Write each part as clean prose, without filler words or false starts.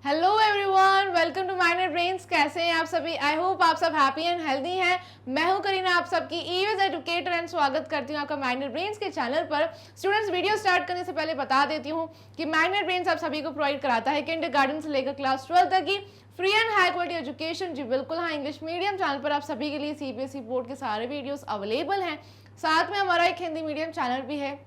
Hello everyone, welcome to Minor Brains. कैसे हैं आप सभी? आई होप आप सब हैप्पी एंड हेल्दी हैं। मैं हूं करीना, आप सबकी ईवीएस एजुकेटर एंड स्वागत करती हूं आपका माइनर ब्रेन्स के चैनल पर। स्टूडेंट्स, वीडियो स्टार्ट करने से पहले बता देती हूं कि माइनर ब्रेन्स आप सभी को प्रोवाइड कराता है किंडरगार्टन से लेकर क्लास 12 तक की free and high quality education. जी बिल्कुल हाँ, इंग्लिश मीडियम चैनल पर आप सभी के लिए सीबीएसई बोर्ड के सारे वीडियोस अवेलेबल हैं। साथ में हमारा एक हिंदी मीडियम चैनल भी है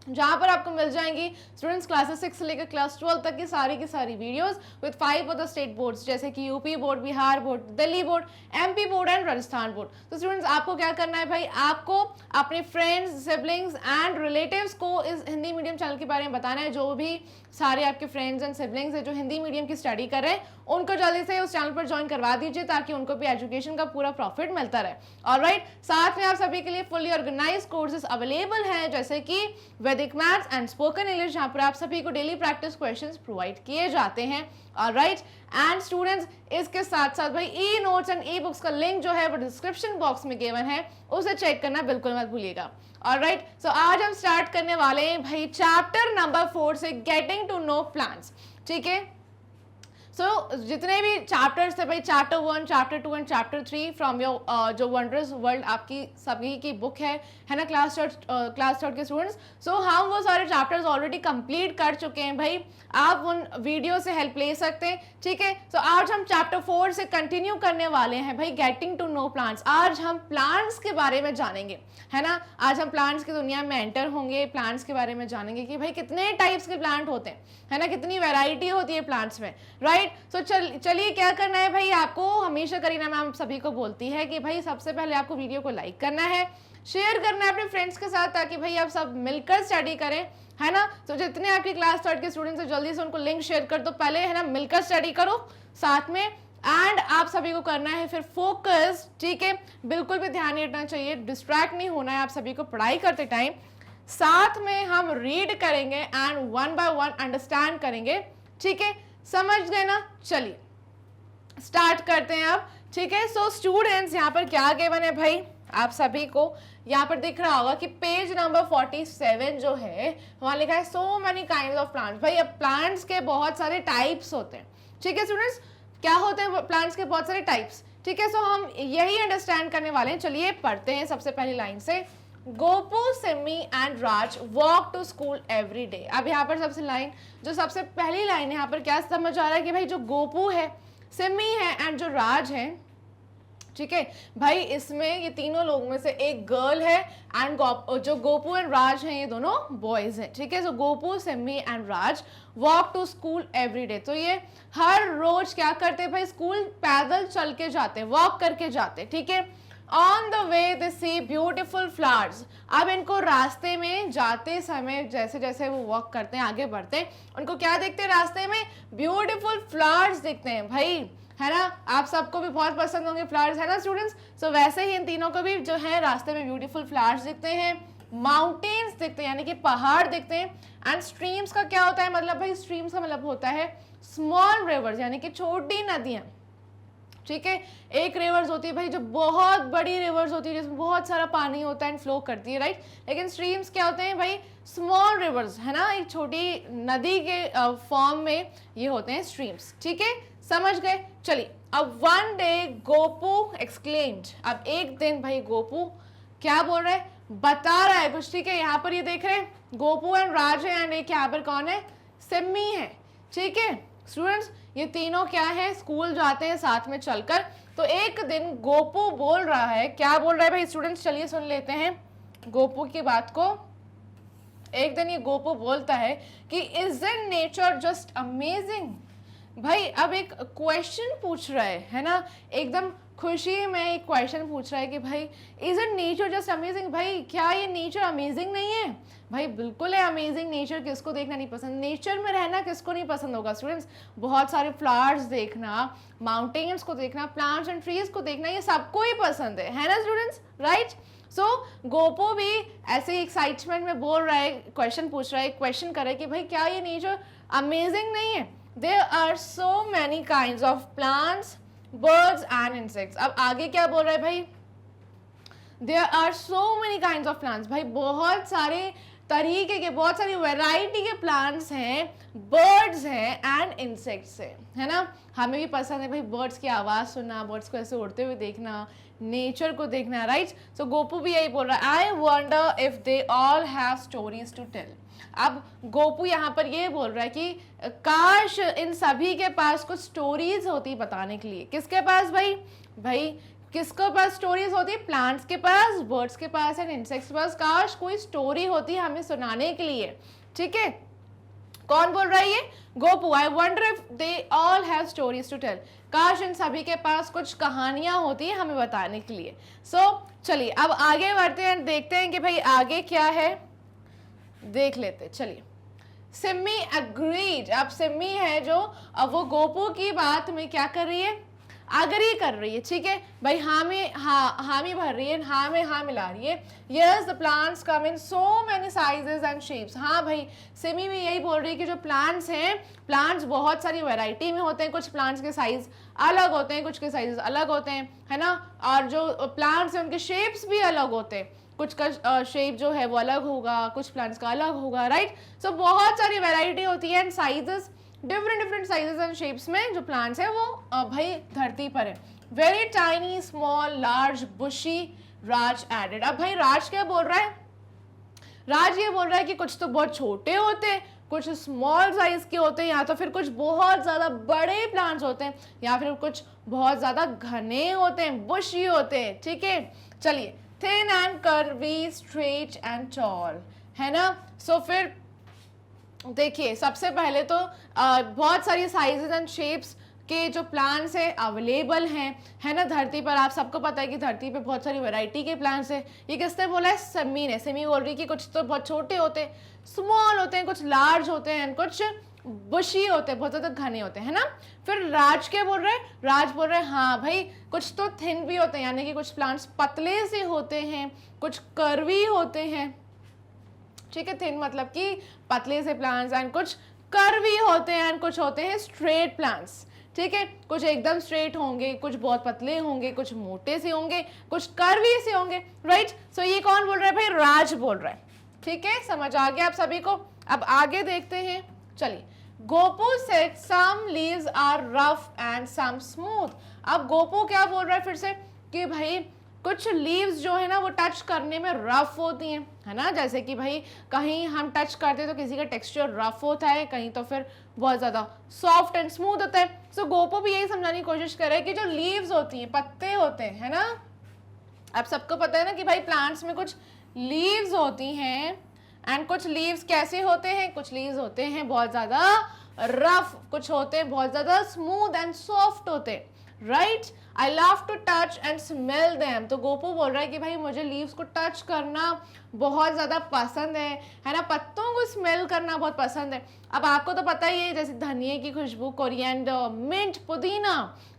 जहां पर आपको मिल जाएंगी स्टूडेंट्स क्लासेस 6 से लेकर क्लास 12 तक की सारी videos with 5 of the state boards, जैसे कि UP board, Bihar board, Delhi board, MP board and Rajasthan board. तो स्टूडेंट्स, आपको क्या करना है भाई, आपको अपने फ्रेंड्स, सिबलिंग्स एंड रिलेटिव्स को इस हिंदी मीडियम चैनल के बारे में बताना है। जो भी सारे आपके फ्रेंड्स एंड सिबलिंग्स है जो हिंदी मीडियम की स्टडी कर रहे हैं, उनको जल्दी से उस चैनल पर ज्वाइन करवा दीजिए ताकि उनको भी एजुकेशन का पूरा प्रॉफिट मिलता रहे। ऑलराइट, साथ में आप सभी के लिए फुली ऑर्गेनाइज्ड कोर्सेज अवेलेबल हैं, जैसे कि वैदिक मैथ्स एंड स्पोकन इंग्लिश, जहां पर आप सभी को डेली प्रैक्टिस क्वेश्चंस प्रोवाइड किए जाते हैं। ऑलराइट, एंड स्टूडेंट्स, इसके साथ साथ भाई e notes and e books का लिंक जो है वो डिस्क्रिप्शन बॉक्स में गिवन है, उसे चेक करना बिल्कुल मत भूलिएगा। ऑलराइट, सो आज हम स्टार्ट करने वाले हैं भाई चैप्टर नंबर 4 से, गेटिंग टू नो प्लांट्स। ठीक है, जितने भी चैप्टर्स थे भाई, chapter 1, chapter 2 and chapter 3 from your जो वंडरस वर्ल्ड आपकी सभी की बुक है ना, क्लास थर्ड के स्टूडेंट्स। हम वो सारे चैप्टर्स ऑलरेडी कंप्लीट कर चुके हैं भाई, आप उन वीडियो से हेल्प ले सकते हैं। ठीक है, आज हम चैप्टर 4 से कंटिन्यू करने वाले हैं भाई, गेटिंग टू नो प्लांट्स। आज हम प्लांट्स के बारे में जानेंगे, है ना। आज हम प्लांट्स की दुनिया में एंटर होंगे, प्लांट्स के बारे में जानेंगे कि भाई कितने टाइप्स के प्लांट होते हैं, है ना, कितनी वैरायटी होती है प्लांट्स में। राइट, तो चलिए क्या करना है भाई, आपको हमेशा करीना मैम सभी को बोलती है कि भाई सबसे पहले आपको वीडियो को लाइक करना है, शेयर करना है अपने फ्रेंड्स के साथ, ताकि भाई आप सब मिलकर स्टडी करें, है ना। तो जितने आपके क्लास 3 के स्टूडेंट्स हैं जल्दी से उनको लिंक शेयर कर दो पहले, है ना, मिलकर स्टडी करो साथ में। एंड आप सभी को करना है फिर फोकस, ठीक है, बिल्कुल भी ध्यान नहीं हटना चाहिए, डिस्ट्रैक्ट नहीं होना है आप सभी को पढ़ाई करते टाइम। साथ में हम रीड करेंगे and one by one understand करेंगे। ठीक है, समझ गए ना। चलिए स्टार्ट करते हैं अब। ठीक है, सो स्टूडेंट्स, यहाँ पर क्या गिवन है भाई, आप सभी को यहाँ पर दिख रहा होगा कि पेज नंबर 47 जो है वहां लिखा है so many kinds of plants. भाई अब प्लांट्स के बहुत सारे टाइप्स होते हैं। ठीक है स्टूडेंट्स, क्या होते हैं प्लांट्स के बहुत सारे टाइप्स। ठीक है, सो हम यही अंडरस्टैंड करने वाले हैं। चलिए पढ़ते हैं सबसे पहली लाइन से। Gopu, Simi and Raj walk to school every day. अब यहाँ पर सबसे पहली लाइन है, यहाँ पर क्या समझ आ रहा है कि भाई जो गोपू है, सिमी है एंड जो राज है, ठीक है भाई, इसमें ये तीनों लोगों में से एक गर्ल है एंड जो गोपू एंड राज हैं ये दोनों बॉयज हैं। ठीक है, so Gopu, Simi and Raj walk to school every day. तो ये हर रोज क्या करते हैं भाई, स्कूल पैदल चल के जाते हैं, वॉक करके जाते हैं। ठीक है, on the way they see beautiful flowers. अब इनको रास्ते में जाते समय जैसे जैसे वो वॉक करते हैं, आगे बढ़ते हैं, उनको क्या देखते हैं रास्ते में, ब्यूटिफुल फ्लावर्स दिखते हैं भाई, है ना। आप सबको भी बहुत पसंद होंगे फ्लावर्स, है ना स्टूडेंट्स। सो वैसे ही इन तीनों को भी जो है रास्ते में ब्यूटीफुल फ्लावर्स दिखते हैं, माउंटेन्स दिखते हैं यानी कि पहाड़ दिखते हैं, एंड स्ट्रीम्स का क्या होता है मतलब भाई, स्ट्रीम्स का मतलब होता है स्मॉल रिवर्स यानी कि छोटी नदियां। ठीक है, एक रिवर्स होती है भाई जो बहुत बड़ी रिवर्स होती है जिसमें बहुत सारा पानी होता है एंड फ्लो करती है, राइट। लेकिन स्ट्रीम्स क्या होते हैं भाई, स्मॉल रिवर्स, है ना, एक छोटी नदी के फॉर्म में ये होते हैं स्ट्रीम्स। ठीक है, समझ गए। चलिए अब वन डे गोपू एक्सक्लेम्ड। अब एक दिन भाई गोपू क्या बोल रहा है, बता रहा है कुछ। ठीक है, यहाँ पर ये देख रहे हैं गोपू एंड राज है एंड एक यहाँ पर कौन है, सिमी है। ठीक है स्टूडेंट्स, ये तीनों क्या है, स्कूल जाते हैं साथ में चलकर। तो एक दिन गोपू बोल रहा है, क्या बोल रहा है भाई स्टूडेंट्स, चलिए सुन लेते हैं गोपू की बात को। एक दिन ये गोपू बोलता है कि is in nature just amazing. भाई अब एक क्वेश्चन पूछ रहा है ना, एकदम खुशी में एक क्वेश्चन पूछ रहा है कि भाई is it nature just amazing. भाई क्या ये नेचर अमेजिंग नहीं है? भाई बिल्कुल है अमेजिंग। नेचर किसको देखना नहीं पसंद, नेचर में रहना किसको नहीं पसंद होगा स्टूडेंट्स। बहुत सारे फ्लावर्स देखना, माउंटेन्स को देखना, प्लांट्स एंड ट्रीज को देखना, ये सबको ही पसंद है ना स्टूडेंट्स, राइट। सो गोपू भी ऐसे एक्साइटमेंट में बोल रहा है, क्वेश्चन पूछ रहा है, क्वेश्चन कर रहा है कि भाई क्या ये नेचर अमेजिंग नहीं है। There are so many kinds of plants, birds and insects. अब आगे क्या बोल रहा है भाई, There are so many kinds of plants. भाई बहुत सारे तरीके के, बहुत सारी वैरायटी के प्लांट्स हैं, बर्ड्स हैं एंड इंसेक्ट्स हैं, है ना। हमें भी पसंद है भाई बर्ड्स की आवाज़ सुनना, बर्ड्स को ऐसे उड़ते हुए देखना, नेचर को देखना, राइट। सो गोपू भी यही बोल रहा है, I wonder if they all have stories to tell. अब गोपू यहाँ पर ये बोल रहा है कि काश इन सभी के पास कुछ स्टोरीज होती बताने के लिए। किसके पास भाई? भाई किसके पास स्टोरीज होती? प्लांट्स के पास, बर्ड्स के पास एंड इंसेक्ट्स के पास काश कोई स्टोरी होती हमें सुनाने के लिए, ठीक है। कौन बोल रहा है ये? Gopu. I wonder if they all have stories to tell, काश इन सभी के पास कुछ कहानियां होती हैं हमें बताने के लिए। चलिए अब आगे बढ़ते हैं, देखते हैं कि भाई आगे क्या है, देख लेते। चलिए, सिम्मी अग्रीड। अब सिम्मी है जो, अब वो गोपू की बात में क्या कर रही है? अग्री कर रही है, ठीक है भाई। हामी भर रही है, हाँ में हाँ मिला रही है। Yes the plants come in so many sizes and shapes. हाँ भाई, सिमी भी यही बोल रही है कि जो प्लांट्स हैं, प्लांट्स बहुत सारी वैरायटी में होते हैं, कुछ प्लांट्स के साइज अलग होते हैं, कुछ के साइजेस अलग होते हैं, है ना। और जो प्लांट्स हैं उनके शेप्स भी अलग होते हैं, कुछ का शेप जो है वो अलग होगा, कुछ प्लांट्स का अलग होगा, राइट। सो बहुत सारी वैरायटी होती है and sizes, different sizes and shapes में जो प्लांट्स है वो भाई धरती पर है। वेरी टाइनी, स्मॉल, लार्ज, बुशी, राज एडेड। अब भाई राज क्या बोल रहा है? राज ये बोल रहा है कि कुछ तो बहुत छोटे होते हैं, कुछ स्मॉल साइज के होते हैं, या तो फिर कुछ बहुत ज्यादा बड़े प्लांट्स होते हैं, या फिर कुछ बहुत ज्यादा घने होते हैं, बुशी होते हैं, ठीक है। चलिए, thin and curvy, straight and tall, है ना। सो फिर देखिए, सबसे पहले तो बहुत सारी साइजेस एंड शेप्स के जो प्लांट्स है अवेलेबल हैं, है ना, धरती पर। आप सबको पता है कि धरती पे बहुत सारी वैरायटी के प्लांट्स है। ये किसने बोला है? सिमी ने। सिमी बोल रही कि कुछ तो बहुत छोटे होते हैं, स्मॉल होते हैं, कुछ लार्ज होते हैं, कुछ बुशी होते हैं, बहुत ज्यादा घने होते हैं, है ना। फिर राज क्या बोल रहे हैं? राज बोल रहे हैं हाँ भाई, कुछ तो थिन भी होते हैं, यानी कि कुछ प्लांट्स पतले से होते हैं, कुछ कर्वी होते हैं, ठीक है। थिन मतलब कि पतले से प्लांट्स, एंड कुछ कर्वी होते हैं, एंड कुछ होते हैं स्ट्रेट प्लांट्स, ठीक है। कुछ एकदम स्ट्रेट होंगे, कुछ बहुत पतले होंगे, कुछ मोटे से होंगे, कुछ कर्वी से होंगे, राइट। सो ये कौन बोल रहा है भाई? राज बोल रहा है, ठीक है। समझ आ गया आप सभी को? अब आगे देखते हैं। चलिए, Gopu said some leaves are rough and some smooth. अब गोपू क्या बोल रहा है फिर से कि भाई कुछ लीव्स जो है ना वो टच करने में रफ होती हैं, है ना। जैसे कि भाई कहीं हम टच करते हैं तो किसी का टेक्सचर रफ होता है, कहीं तो फिर बहुत ज़्यादा सॉफ्ट एंड स्मूथ होता है। सो गोपू भी यही समझाने की कोशिश कर रहे हैं कि जो लीव्स होती हैं, पत्ते होते हैं, है ना। आप सबको पता है ना कि भाई प्लांट्स में कुछ लीव्स होती हैं, एंड कुछ लीव्स कैसे होते हैं? कुछ लीव्स होते हैं बहुत ज़्यादा रफ, कुछ होते हैं बहुत ज़्यादा स्मूथ एंड सॉफ्ट होते हैं, right. I love to touch and smell them. तो गोपू बोल रहा है कि भाई मुझे लीव्स को टच करना बहुत ज़्यादा पसंद है ना, पत्तों को स्मेल करना बहुत पसंद है। अब आपको तो पता ही है, जैसे धनिए की खुशबू, कोरिएंडर, मिंट, पुदीना,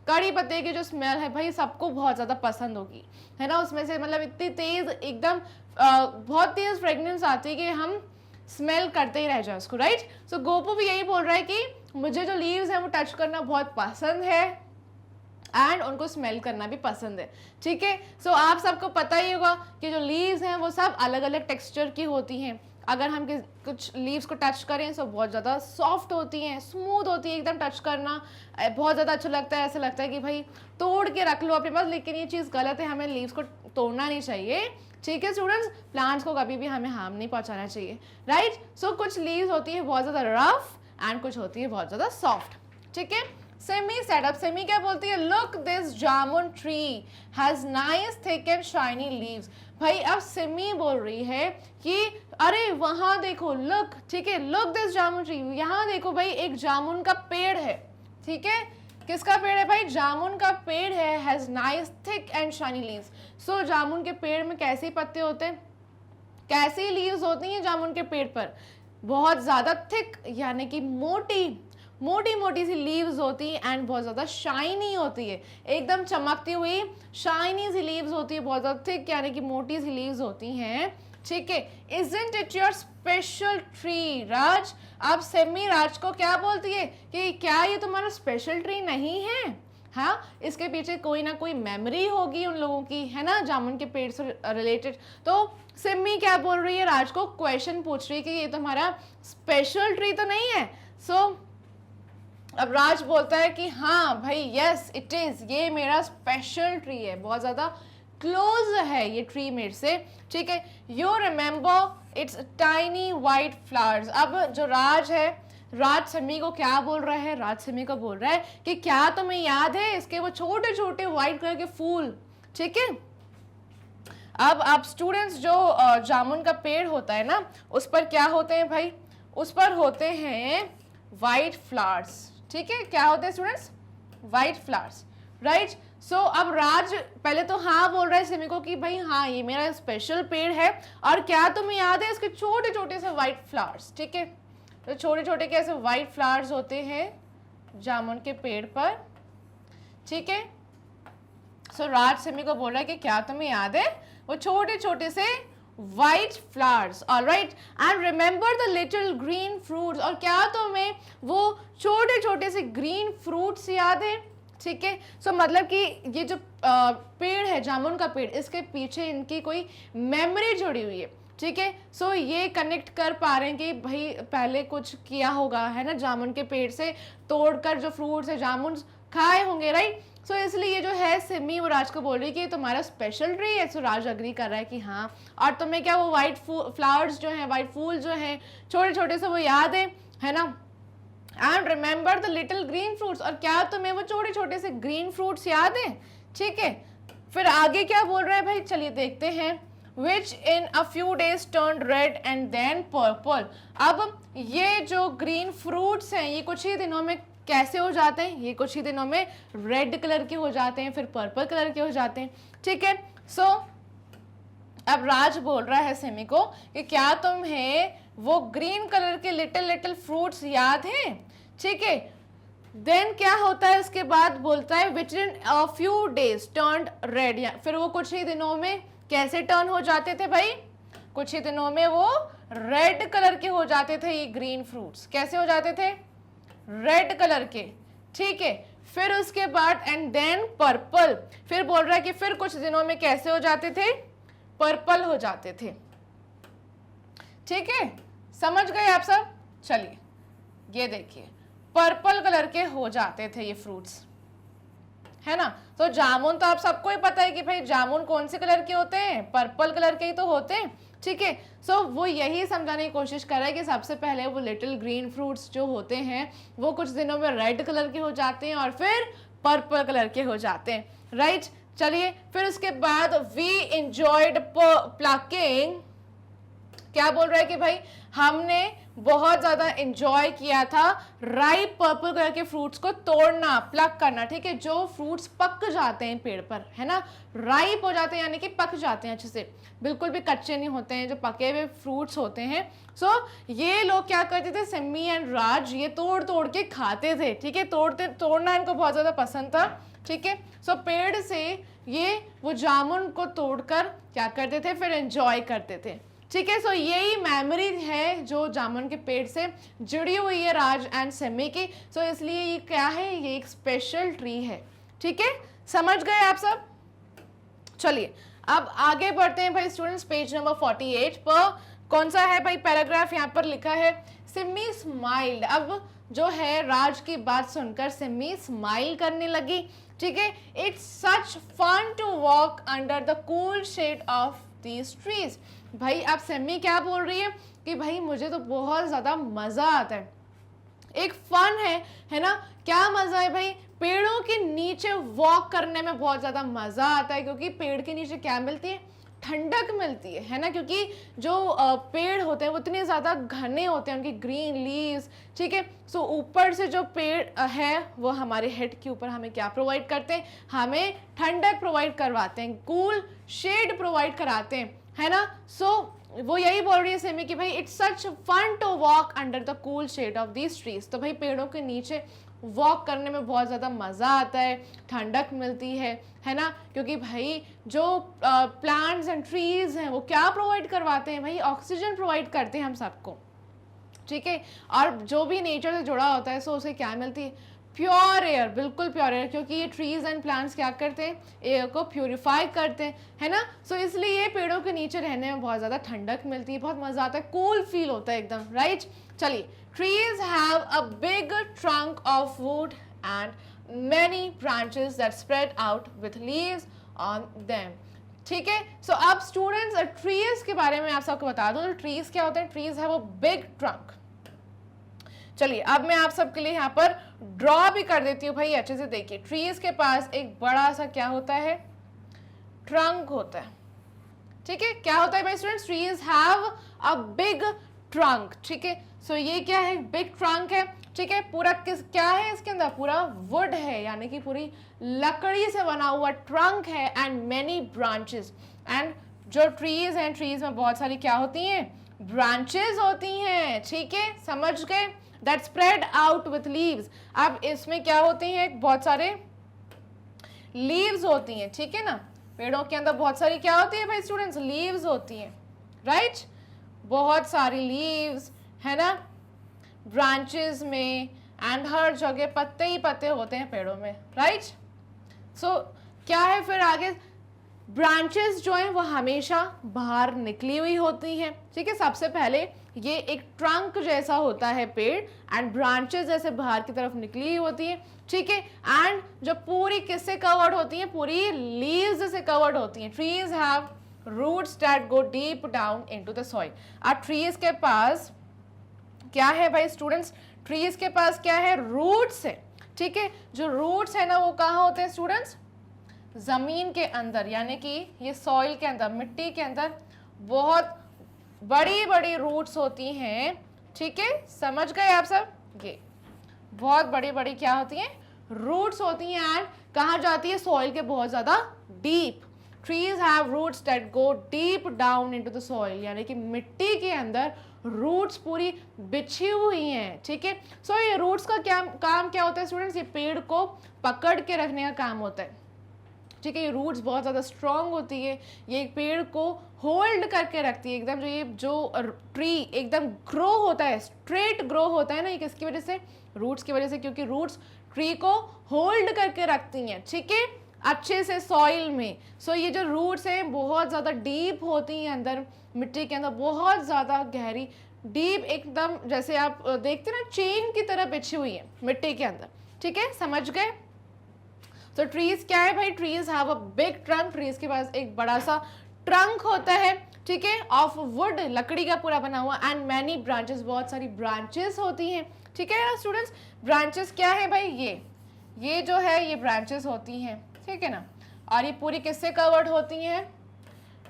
कड़ी पत्ते की जो स्मेल है भाई सबको बहुत ज़्यादा पसंद होगी, है ना। उसमें से मतलब इतनी तेज़ एकदम बहुत तेज़ फ्रेगनेंस आती है कि हम स्मेल करते ही रह जाए उसको, राइट। सो गोपू भी यही बोल रहा है कि मुझे जो लीव्स हैं वो टच करना बहुत पसंद है, एंड उनको स्मेल करना भी पसंद है, ठीक है। सो आप सबको पता ही होगा कि जो लीव्स हैं वो सब अलग अलग टेक्सचर की होती हैं। अगर हम कुछ लीव्स को टच करें तो बहुत ज़्यादा सॉफ्ट होती हैं, स्मूथ होती है, एकदम टच करना बहुत ज़्यादा अच्छा लगता है। ऐसा लगता है कि भाई तोड़ के रख लो अपने पास, लेकिन ये चीज़ गलत है, हमें लीव्स को तोड़ना नहीं चाहिए, ठीक है स्टूडेंट्स। प्लांट्स को कभी भी हमें हार्म नहीं पहुंचाना चाहिए, राइट। सो कुछ लीव्स होती है बहुत ज़्यादा रफ, एंड कुछ होती है बहुत ज़्यादा सॉफ्ट, ठीक है। सिमी सेड, अब सिमी क्या बोलती है? Look this jamun tree has nice thick and shiny leaves. भाई अब सिमी बोल रही है कि अरे वहां देखो, लुक, ठीक है, लुक दिस जामुन ट्री, यहाँ देखो भाई एक जामुन का पेड़ है, ठीक है। किसका पेड़ है भाई? जामुन का पेड़ है, has nice thick and shiny leaves. So जामुन के पेड़ में कैसे पत्ते होते हैं, कैसी लीव्स होती हैं जामुन के पेड़ पर? बहुत ज़्यादा थिक, यानी कि मोटी मोटी सी लीव्स होती है, एंड बहुत ज़्यादा शाइनी होती है, एकदम चमकती हुई शाइनी सी लीव्स होती है, बहुत ज़्यादा थिक यानी कि मोटी सी लीव्स होती हैं, ठीक है। Isn't it your special tree, राज? अब सिमी राज को क्या बोलती है कि क्या ये तुम्हारा स्पेशल ट्री नहीं है, हाँ, इसके पीछे कोई ना कोई मेमोरी होगी उन लोगों की, है ना, जामुन के पेड़ से रिलेटेड। तो सिमी क्या बोल रही है, राज को क्वेश्चन पूछ रही है कि ये तुम्हारा स्पेशल ट्री तो नहीं है। सो अब राज बोलता है कि हाँ भाई, यस इट इज, ये मेरा स्पेशल ट्री है, बहुत ज्यादा क्लोज है ये ट्री मेरे से, ठीक है। You remember it's tiny white flowers. अब जो राज है, राज सिमी को क्या बोल रहा है, राज सिमी को बोल रहा है कि क्या तुम्हें याद है इसके वो छोटे छोटे व्हाइट कलर के फूल, ठीक है। अब आप स्टूडेंट्स, जो जामुन का पेड़ होता है ना, उस पर क्या होते हैं भाई, उस पर होते हैं व्हाइट फ्लावर्स, ठीक है। क्या होते हैं स्टूडेंट्स, व्हाइट फ्लावर्स, राइट। सो अब राज पहले तो हाँ बोल रहा है सिमी को कि भाई हाँ ये मेरा स्पेशल पेड़ है, और क्या तुम्हें याद है इसके छोटे छोटे से व्हाइट फ्लावर्स, ठीक है। तो छोटे छोटे कैसे व्हाइट फ्लावर्स होते हैं जामुन के पेड़ पर, ठीक है। सो राज सिमी को बोल रहा है कि क्या तुम्हें याद है वो छोटे छोटे से white flowers, alright, and remember the little green fruits, और क्या तुम्हें वो छोटे छोटे से ग्रीन फ्रूट्स याद है, ठीक है। सो मतलब कि ये जो पेड़ है जामुन का पेड़, इसके पीछे इनकी कोई मेमोरी जुड़ी हुई है, ठीक है। सो ये कनेक्ट कर पा रहे हैं कि भाई पहले कुछ किया होगा, है ना, जामुन के पेड़ से तोड़कर जो फ्रूट्स है जामुन खाए होंगे, राइट। सो इसलिए ये जो है सिमी वो राज को बोल रही है कि तुम्हारा स्पेशल ट्री है। सो राज अग्री कर रहा है कि हाँ, और तुम्हें क्या वो व्हाइट फ्लावर्स जो है, व्हाइट फूल जो है छोटे छोटे से, वो याद है ना। And remember the little green fruits, और क्या तुम्हें वो छोटे छोटे से ग्रीन फ्रूट्स याद है, ठीक है। फिर आगे क्या बोल रहा है भाई, चलिए देखते हैं। which in a few days turned red and then purple। अब ये जो ग्रीन फ्रूट्स हैं ये कुछ ही दिनों में कैसे हो जाते हैं, ये कुछ ही दिनों में रेड कलर के हो जाते हैं, फिर पर्पल कलर के हो जाते हैं, ठीक है। सो अब राज बोल रहा है सिमी को कि क्या तुम्हें वो ग्रीन कलर के लिटिल लिटिल फ्रूट्स याद हैं, ठीक है। देन क्या होता है उसके बाद, बोलता है which in a few days turned red, या फिर वो कुछ ही दिनों में कैसे टर्न हो जाते थे भाई, कुछ ही दिनों में वो रेड कलर के हो जाते थे ये ग्रीन फ्रूट्स, कैसे हो जाते थे, रेड कलर के, ठीक है। फिर उसके बाद एंड देन पर्पल, फिर बोल रहा है कि फिर कुछ दिनों में कैसे हो जाते थे, पर्पल हो जाते थे, ठीक है। समझ गए आप सब। चलिए ये देखिए, पर्पल कलर के हो जाते थे ये फ्रूट्स, है ना। तो जामुन तो आप सबको ही पता है कि भाई जामुन कौन से कलर के होते हैं, पर्पल कलर के ही तो होते हैं, ठीक है। सो वो यही समझाने की कोशिश कर रहा है कि सबसे पहले वो लिटिल ग्रीन फ्रूट्स जो होते हैं वो कुछ दिनों में रेड कलर के हो जाते हैं और फिर पर्पल कलर के हो जाते हैं, राइट। चलिए फिर उसके बाद वी एंजॉयड प्लकिंग, क्या बोल रहा है कि भाई हमने बहुत ज्यादा एंजॉय किया था राइप पर्पल कलर के फ्रूट्स को तोड़ना, प्लक करना, ठीक है। जो फ्रूट्स पक जाते हैं पेड़ पर, है ना, राइप हो जाते हैं यानी कि पक जाते हैं अच्छे से, बिल्कुल भी कच्चे नहीं होते हैं, जो पके हुए फ्रूट्स होते हैं। सो ये लोग क्या करते थे, सिमी एंड राज ये तोड़ तोड़ के खाते थे, ठीक है। तोड़ना इनको बहुत ज्यादा पसंद था, ठीक है। सो पेड़ से ये वो जामुन को तोड़कर क्या करते थे, फिर एंजॉय करते थे, ठीक है। सो यही मेमोरी है जो जामुन के पेड़ से जुड़ी हुई है राज एंड सिमी की। सो इसलिए ये क्या है, ये एक स्पेशल ट्री है, ठीक है। समझ गए आप सब। चलिए अब आगे बढ़ते हैं भाई स्टूडेंट्स, पेज नंबर 48 पर कौन सा है भाई पैराग्राफ, यहाँ पर लिखा है सिमी स्माइल्ड। अब जो है राज की बात सुनकर सिमी स्माइल करने लगी, ठीक है। It's such fun to walk under the cool shade of these trees. भाई अब सिमी क्या बोल रही है कि भाई मुझे तो बहुत ज्यादा मजा आता है, एक फन है ना। क्या मजा है भाई, पेड़ों के नीचे वॉक करने में बहुत ज्यादा मजा आता है, क्योंकि पेड़ के नीचे क्या मिलती है, ठंडक मिलती है ना। क्योंकि जो पेड़ होते हैं वो इतने ज्यादा घने होते हैं, उनकी ग्रीन लीव्स, ठीक है। सो ऊपर से जो पेड़ है वो हमारे हेड के ऊपर हमें क्या प्रोवाइड करते हैं, हमें ठंडक प्रोवाइड करवाते हैं, कूल शेड प्रोवाइड कराते हैं, है ना। सो वो यही बोल रही है सिमी कि भाई it's such fun to walk under the cool shade of these trees. तो भाई पेड़ों के नीचे वॉक करने में बहुत ज़्यादा मज़ा आता है, ठंडक मिलती है ना। क्योंकि भाई जो प्लांट्स एंड ट्रीज हैं वो क्या प्रोवाइड करवाते हैं भाई, ऑक्सीजन प्रोवाइड करते हैं हम सबको, ठीक है। और जो भी नेचर से जुड़ा होता है सो उसे क्या मिलती है, प्योर एयर, बिल्कुल प्योर एयर, क्योंकि ये ट्रीज एंड प्लांट्स क्या करते हैं, एयर को प्योरीफाई करते हैं, है ना। सो इसलिए ये पेड़ों के नीचे रहने में बहुत ज़्यादा ठंडक मिलती है, बहुत मज़ा आता है, कूल फील होता है एकदम, राइट। चलिए, trees have a big trunk of would and many branches that spread out with leaves on them. ठीक है, सो अब स्टूडेंट्स ट्रीज के बारे में आप सबको बता दूं, तो ट्रीज क्या होते हैं, ट्रीज है वो बिग ट्रंक। चलिए अब मैं आप सबके लिए यहाँ पर ड्रॉ भी कर देती हूँ भाई, अच्छे से देखिए। ट्रीज के पास एक बड़ा सा क्या होता है, ट्रंक होता है, ठीक है। क्या होता है भाई students, trees have a big trunk, ठीक है। सो ये क्या है, बिग ट्रंक है, ठीक है। पूरा क्या है इसके अंदर, पूरा वुड है, यानी कि पूरी लकड़ी से बना हुआ ट्रंक है, एंड मेनी ब्रांचेस, एंड जो ट्रीज हैं, ट्रीज में बहुत सारी क्या होती हैं, ब्रांचेस होती हैं, ठीक है, समझ गए। That spread out with leaves, अब इसमें क्या होती हैं, बहुत सारे लीव्स होती हैं, ठीक है ना। पेड़ों के अंदर बहुत सारी क्या होती है भाई स्टूडेंट्स, लीव्स होती हैं, राइट, बहुत सारी लीव्स, है ना, ब्रांचेस में, एंड हर जगह पत्ते ही पत्ते होते हैं पेड़ों में, राइट। सो क्या है फिर आगे, ब्रांचेस जो हैं वो हमेशा बाहर निकली हुई होती हैं, ठीक है। सबसे पहले ये एक ट्रंक जैसा होता है पेड़, एंड ब्रांचेस जैसे बाहर की तरफ निकली हुई होती है, ठीक है। एंड जो पूरी किससे कवर्ड होती है, पूरी लीव्स से कवर्ड होती हैं। Trees have roots that go deep down into the soil. अब ट्रीज के पास क्या है भाई स्टूडेंट्स, ट्रीज के पास क्या है, रूट्स है, ठीक है। जो रूट्स है ना वो कहाँ होते हैं स्टूडेंट्स, जमीन के अंदर, यानी कि ये सॉइल के अंदर, मिट्टी के अंदर बहुत बड़ी बड़ी रूट्स होती हैं, ठीक है, समझ गए आप सब। ये बहुत बड़ी बड़ी क्या होती हैं, रूट्स होती हैं, एंड कहाँ जाती है, सॉइल के बहुत ज्यादा deep. Trees have roots that go deep down into the soil, यानी कि मिट्टी के अंदर रूट्स पूरी बिछी हुई हैं, ठीक है। सो ये रूट्स का क्या काम क्या होता है स्टूडेंट्स, ये पेड़ को पकड़ के रखने का काम होता है, ठीक है। ये रूट्स बहुत ज़्यादा स्ट्रॉन्ग होती है, ये पेड़ को होल्ड करके रखती है एकदम। जो ट्री एकदम ग्रो होता है, स्ट्रेट ग्रो होता है ना, ये किसकी वजह से, रूट्स की वजह से, क्योंकि रूट्स ट्री को होल्ड करके रखती हैं, ठीक है, अच्छे से सॉइल में। सो ये जो रूट्स हैं बहुत ज़्यादा डीप होती हैं अंदर मिट्टी के अंदर, बहुत ज़्यादा गहरी, डीप एकदम, जैसे आप देखते हैं ना, चेन की तरह बिछी हुई है मिट्टी के अंदर, ठीक है, समझ गए। तो ट्रीज क्या है भाई, trees have a big trunk, trees के पास एक बड़ा सा ट्रंक होता है, ठीक है, ऑफ वुड, लकड़ी का पूरा बना हुआ, एंड मैनी ब्रांचेस, बहुत सारी ब्रांचेस होती हैं, ठीक है ना स्टूडेंट्स। ब्रांचेस क्या है भाई, ये जो है ये ब्रांचेस होती हैं, ठीक है ना, और ये पूरी किससे कवर्ड होती हैं,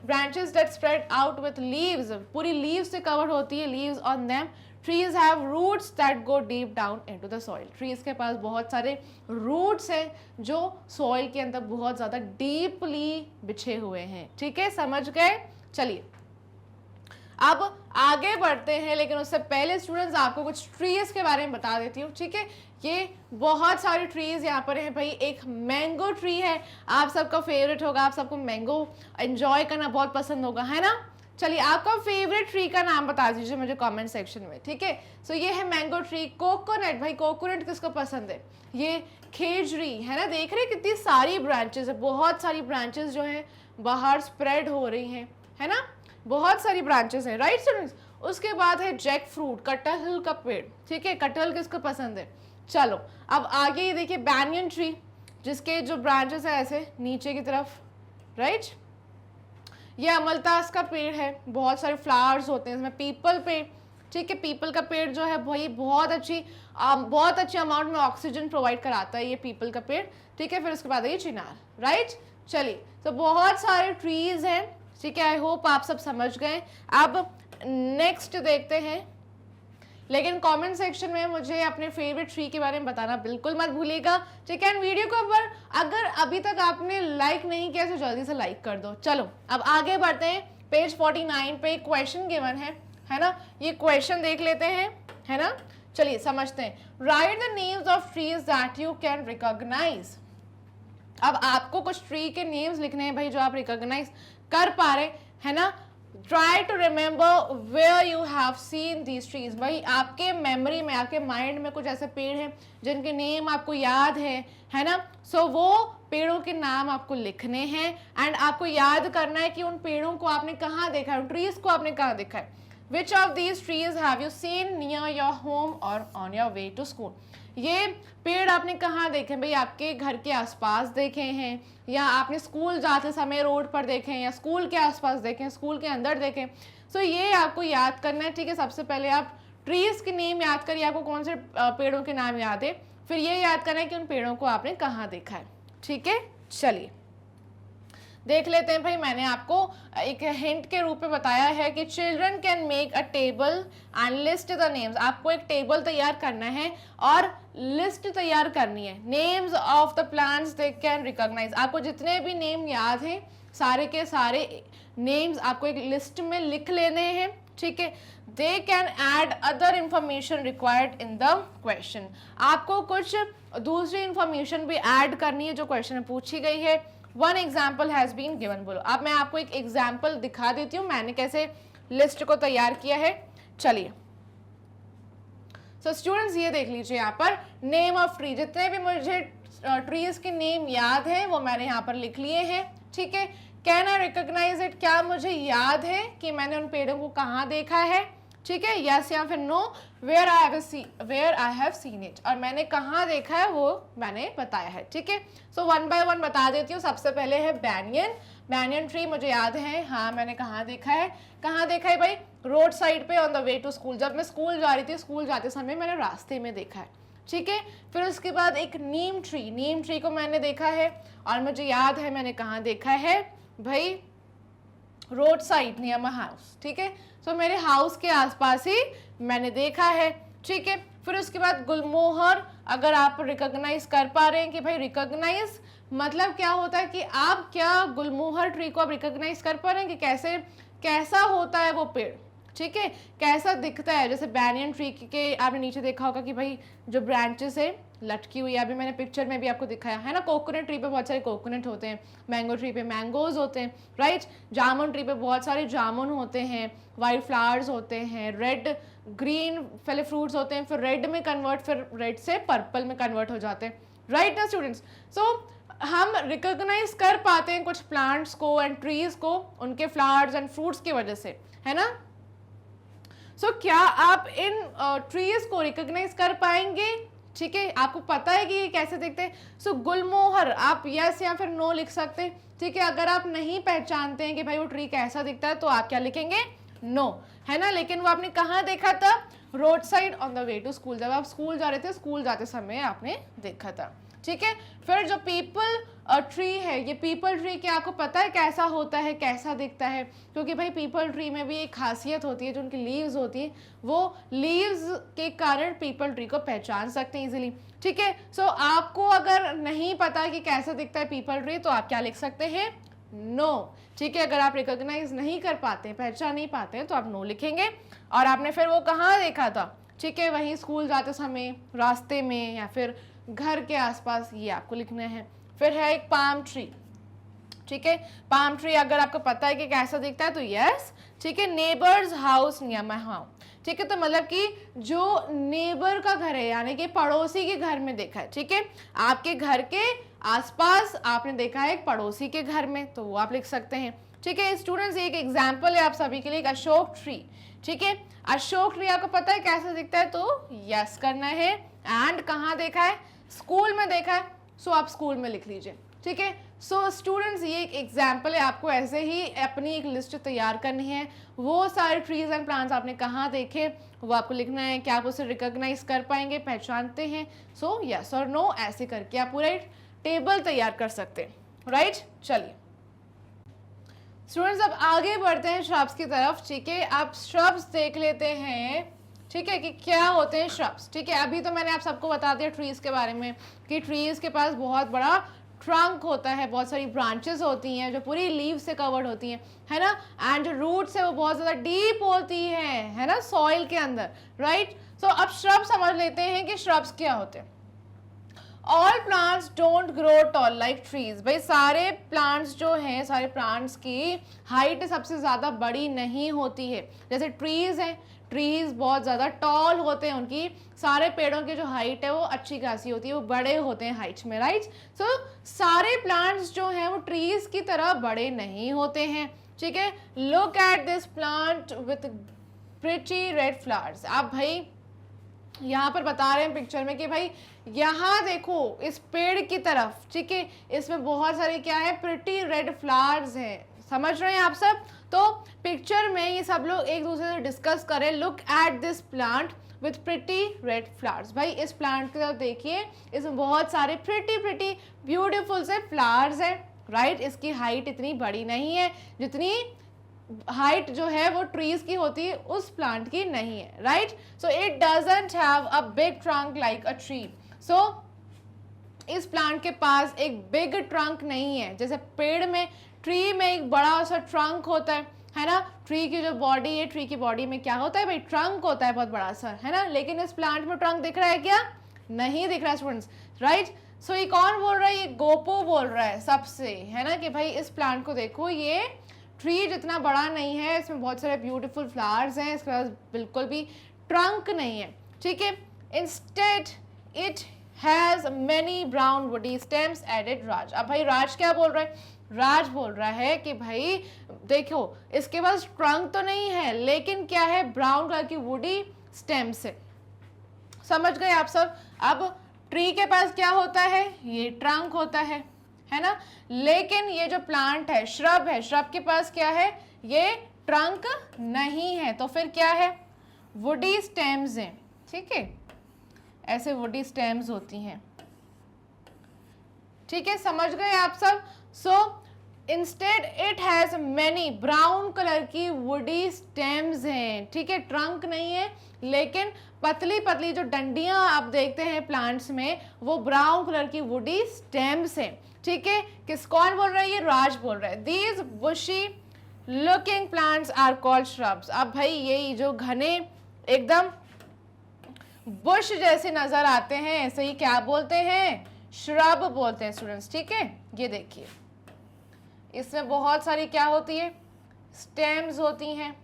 branches that spread out with leaves, पूरी लीव्स से कवर्ड होती है, leaves on them. Trees have roots that go deep down into the soil, trees के पास बहुत सारे रूट्स हैं जो सॉइल के अंदर बहुत ज़्यादा डीपली बिछे हुए हैं, ठीक है, समझ गए। चलिए अब आगे बढ़ते हैं, लेकिन उससे पहले स्टूडेंट्स आपको कुछ ट्रीज के बारे में बता देती हूँ, ठीक है। ये बहुत सारी ट्रीज यहाँ पर है भाई। एक मैंगो ट्री है, आप सबका फेवरेट होगा, आप सबको मैंगो एंजॉय करना बहुत पसंद होगा, है ना। चलिए आपका फेवरेट ट्री का नाम बता दीजिए मुझे कमेंट सेक्शन में, ठीक है। सो ये है मैंगो ट्री। कोकोनट, भाई कोकोनट किसको पसंद है, ये खेजड़ी, है ना। देख रहे कितनी सारी ब्रांचेस है, बहुत सारी ब्रांचेस जो है बाहर स्प्रेड हो रही हैं, है ना, बहुत सारी ब्रांचेस हैं, राइट स्टूडेंट्स। उसके बाद है जैक फ्रूट, कटहल का पेड़, ठीक है, कटहल किसको पसंद है। चलो अब आगे ये देखिए बैनियन ट्री, जिसके जो ब्रांचेस है ऐसे नीचे की तरफ, राइट। ये अमलतास का पेड़ है, बहुत सारे फ्लावर्स होते हैं इसमें। पीपल पेड़, ठीक है, पीपल का पेड़ जो है भाई बहुत अच्छी अमाउंट में ऑक्सीजन प्रोवाइड कराता है ये पीपल का पेड़, ठीक है। फिर उसके बाद ये चिनार, राइट। चलिए तो बहुत सारे ट्रीज हैं, ठीक है, आई होप आप सब समझ गए। अब नेक्स्ट देखते हैं, लेकिन कमेंट सेक्शन में मुझे अपने फेवरेट ट्री के बारे में बताना बिल्कुल मत भूलिएगा, ठीक है। वीडियो को अगर अभी तक आपने लाइक नहीं किया तो जल्दी से लाइक कर दो। चलो अब आगे बढ़ते हैं, पेज 49 पे एक क्वेश्चन गिवन है ना, ये क्वेश्चन देख लेते हैं, है ना। चलिए समझते हैं। Right the names of trees that you can recognise. अब आपको कुछ ट्री के नेम्स लिखने हैं भाई जो आप रिकॉग्नाइज कर पा रहे, है ना। Try to remember where you have seen these trees. भाई आपके मेमोरी में, आपके माइंड में कुछ ऐसे पेड़ हैं जिनके नेम आपको याद है ना। सो वो पेड़ों के नाम आपको लिखने हैं एंड आपको याद करना है कि उन पेड़ों को आपने कहाँ देखा है, उन ट्रीज को आपने कहाँ देखा है। Which of these trees have you seen near your home और on your way to school. ये पेड़ आपने कहाँ देखे भाई, आपके घर के आसपास देखे हैं, या आपने स्कूल जाते समय रोड पर देखे हैं, या स्कूल के आसपास देखे, स्कूल के अंदर देखे। सो ये आपको याद करना है, ठीक है। सबसे पहले आप ट्रीज के नेम याद करिए, आपको कौन से पेड़ों के नाम याद है, फिर ये याद करना है कि उन पेड़ों को आपने कहाँ देखा है, ठीक है। चलिए देख लेते हैं भाई, मैंने आपको एक हिंट के रूप में बताया है कि children can make a table and list the names. आपको एक टेबल तैयार करना है और लिस्ट तैयार करनी है, names of the plants they can recognise. आपको जितने भी नेम याद हैं, सारे के सारे नेम्स आपको एक लिस्ट में लिख लेने हैं, ठीक है। They can add other information required in the question. आपको कुछ दूसरी इंफॉर्मेशन भी ऐड करनी है जो क्वेश्चन में पूछी गई है। One example has been given. बोलो, अब मैं आपको एक एग्जाम्पल दिखा देती हूँ मैंने कैसे लिस्ट को तैयार किया है। चलिए सो स्टूडेंट्स ये देख लीजिए यहाँ पर नेम ऑफ ट्री, जितने भी मुझे ट्रीज के नेम याद है वो मैंने यहाँ पर लिख लिए हैं, ठीक है। कैन आई रिकॉग्नाइज इट, क्या मुझे याद है कि मैंने उन पेड़ों को कहाँ देखा है, ठीक है, यस या फिर no. Where I have seen it, और मैंने कहाँ देखा है वो मैंने बताया है, ठीक है। सो वन बाय वन बता देती हूँ। सबसे पहले है बैनियन ट्री, मुझे याद है, हाँ मैंने कहाँ देखा है, कहाँ देखा है भाई, रोड साइड पे on the way to school. जब मैं स्कूल जा रही थी, स्कूल जाते समय मैंने रास्ते में देखा है, ठीक है। फिर उसके बाद एक नीम ट्री को मैंने देखा है और मुझे याद है मैंने कहाँ देखा है भाई, road side near my house, ठीक है। सो मेरे हाउस के आसपास ही मैंने देखा है, ठीक है। फिर उसके बाद गुलमोहर, अगर आप रिकॉग्नाइज कर पा रहे हैं कि भाई रिकॉग्नाइज मतलब क्या होता है कि आप क्या गुलमोहर ट्री को आप रिकॉग्नाइज कर पा रहे हैं कि कैसा होता है वो पेड़, ठीक है, कैसा दिखता है। जैसे बैनियन ट्री के आपने नीचे देखा होगा कि भाई जो ब्रांचेस है लटकी हुई है, अभी मैंने पिक्चर में भी आपको दिखाया है ना। कोकोनट ट्री पे बहुत सारे कोकोनट होते हैं, मैंगो ट्री पे मैंगोज होते हैं, राइट। जामुन ट्री पे बहुत सारे जामुन होते हैं, वाइट फ्लावर्स होते हैं, रेड ग्रीन पहले फ्रूट्स होते हैं, फिर रेड में कन्वर्ट, फिर रेड से पर्पल में कन्वर्ट हो जाते हैं, राइट ना स्टूडेंट्स। सो हम रिकॉग्नाइज कर पाते हैं कुछ प्लांट्स को एंड ट्रीज को उनके फ्लावर्स एंड फ्रूट्स की वजह से, है ना। सो क्या आप इन ट्रीज को रिकॉग्नाइज कर पाएंगे, ठीक है। आपको पता है कि ये कैसे दिखते हैं। सो गुलमोहर आप यस या फिर नो लिख सकते हैं, ठीक है। अगर आप नहीं पहचानते हैं कि भाई वो ट्री कैसा दिखता है तो आप क्या लिखेंगे, नो, है ना। लेकिन वो आपने कहाँ देखा था, road side on the way to school. जब आप स्कूल जा रहे थे, स्कूल जाते समय आपने देखा था, ठीक है। फिर जो पीपल ट्री है, ये पीपल ट्री क्या आपको पता है कैसा होता है, कैसा दिखता है, क्योंकि भाई पीपल ट्री में भी एक खासियत होती है, जो उनकी लीव्स होती है वो लीव्स के कारण पीपल ट्री को पहचान सकते हैं इजीली, ठीक है। सो आपको अगर नहीं पता कि कैसा दिखता है पीपल ट्री तो आप क्या लिख सकते हैं, नो, ठीक है। अगर आप रिकॉग्नाइज नहीं कर पाते, पहचान नहीं पाते हैं तो आप नो लिखेंगे। और आपने फिर वो कहाँ देखा था, ठीक है, वहीं स्कूल जाते समय, रास्ते में, या फिर घर के आसपास, ये आपको लिखना है। फिर है एक पाम ट्री, ठीक है। पाम ट्री अगर आपको पता है कि कैसा दिखता है तो यस, ठीक है। Neighbours house near my house, ठीक है। तो मतलब कि जो नेबर का घर है यानी कि पड़ोसी के घर में देखा है, ठीक है। आपके घर के आसपास आपने देखा है एक पड़ोसी के घर में, तो वो आप लिख सकते हैं, ठीक है। स्टूडेंट्स एक एग्जाम्पल है आप सभी के लिए, एक अशोक ट्री, ठीक है। अशोक ट्री आपको पता है कैसा दिखता है तो यस करना है। एंड कहाँ देखा है, स्कूल में देखा है, सो आप स्कूल में लिख लीजिए, ठीक है। सो स्टूडेंट्स ये एक एग्जाम्पल है, आपको ऐसे ही अपनी एक लिस्ट तैयार करनी है। वो सारे ट्रीज एंड प्लांट्स आपने कहाँ देखे वो आपको लिखना है, क्या आप उसे रिकॉग्नाइज कर पाएंगे, पहचानते हैं, सो यस और नो ऐसे करके आप पूरा एक टेबल तैयार कर सकते हैं, राइट। चलिए स्टूडेंट्स अब आगे बढ़ते हैं श्रब्स की तरफ, ठीक है। आप श्रब्स देख लेते हैं, ठीक है, कि क्या होते हैं श्रब्स, ठीक है। अभी तो मैंने आप सबको बता दिया ट्रीज के बारे में कि ट्रीज के पास बहुत बड़ा ट्रंक होता है, बहुत सारी ब्रांचेस होती हैं जो पूरी लीव से कवर्ड होती हैं, है ना। एंड जो रूट्स है वो बहुत ज़्यादा डीप होती है ना, सॉइल के अंदर, राइट। सो अब श्रब समझ लेते हैं कि श्रब्स क्या होते हैं। All plants don't grow tall like trees. भाई सारे प्लांट्स जो हैं, सारे प्लांट्स की हाइट सबसे ज़्यादा बड़ी नहीं होती है। जैसे ट्रीज हैं, ट्रीज बहुत ज़्यादा टॉल होते हैं, उनकी सारे पेड़ों की जो हाइट है वो अच्छी खासी होती है, वो बड़े होते हैं हाइट में, राइट। सो सारे प्लांट्स जो हैं वो ट्रीज की तरह बड़े नहीं होते हैं, ठीक है। Look at this plant with pretty red flowers. आप भाई यहाँ पर बता रहे हैं पिक्चर में कि भाई यहाँ देखो इस पेड़ की तरफ, ठीक है, इसमें बहुत सारे क्या है, प्रिटी रेड फ्लावर्स हैं। समझ रहे हैं आप सब। तो पिक्चर में ये सब लोग एक दूसरे से डिस्कस करें। Look at this plant with pretty red flowers. भाई इस प्लांट की तरफ देखिए, इसमें बहुत सारे प्रिटी ब्यूटीफुल से फ्लावर्स हैं, राइट। इसकी हाइट इतनी बड़ी नहीं है, जितनी हाइट जो है वो ट्रीज की होती है उस प्लांट की नहीं है, right. So it doesn't have a big trunk like a tree. So इस प्लांट के पास एक बिग ट्रंक नहीं है, जैसे पेड़ में, ट्री में एक बड़ा सा ट्रंक होता है ना। ट्री की जो बॉडी है, ट्री की बॉडी में क्या होता है भाई, ट्रंक होता है बहुत बड़ा सा, है ना। लेकिन इस प्लांट में ट्रंक दिख रहा है क्या, नहीं दिख रहा है स्टूडेंट्स, राइट। सो ये कौन बोल रहा है, ये गोपो बोल रहा है सबसे, है ना, कि भाई इस प्लांट को देखो, ये ट्री जितना बड़ा नहीं है, इसमें बहुत सारे ब्यूटीफुल फ्लावर्स हैं, इसके पास बिल्कुल भी ट्रंक नहीं है, ठीक है। Instead it has many brown woody stems added Raj. अब भाई राज क्या बोल रहा है, राज बोल रहा है कि भाई देखो इसके पास ट्रंक तो नहीं है, लेकिन क्या है, ब्राउन कलर की वुडी स्टेम्स है। समझ गए आप सब। अब ट्री के पास क्या होता है, ये ट्रंक होता है ना। लेकिन ये जो प्लांट है, श्रब है, श्रब के पास क्या है, ये ट्रंक नहीं है, तो फिर क्या है, वुडी स्टेम्स हैं, ठीक है, ऐसे वुडी स्टेम्स होती हैं, ठीक है। समझ गए आप सब। So instead it has many, brown colour की वुडी स्टेम्स हैं, ठीक है, ट्रंक नहीं है, लेकिन पतली पतली जो डंडियां आप देखते हैं प्लांट्स में, वो ब्राउन कलर की वुडी स्टेम्स हैं, ठीक है। किस, कौन बोल रहा है, ये राज बोल रहा है। These bushy looking plants are called shrubs. अब भाई ये जो घने एकदम बुश जैसे नजर आते हैं, ऐसे ही क्या बोलते हैं, श्रब बोलते हैं स्टूडेंट्स, ठीक है। ये देखिए इसमें बहुत सारी क्या होती है, स्टेम्स होती हैं,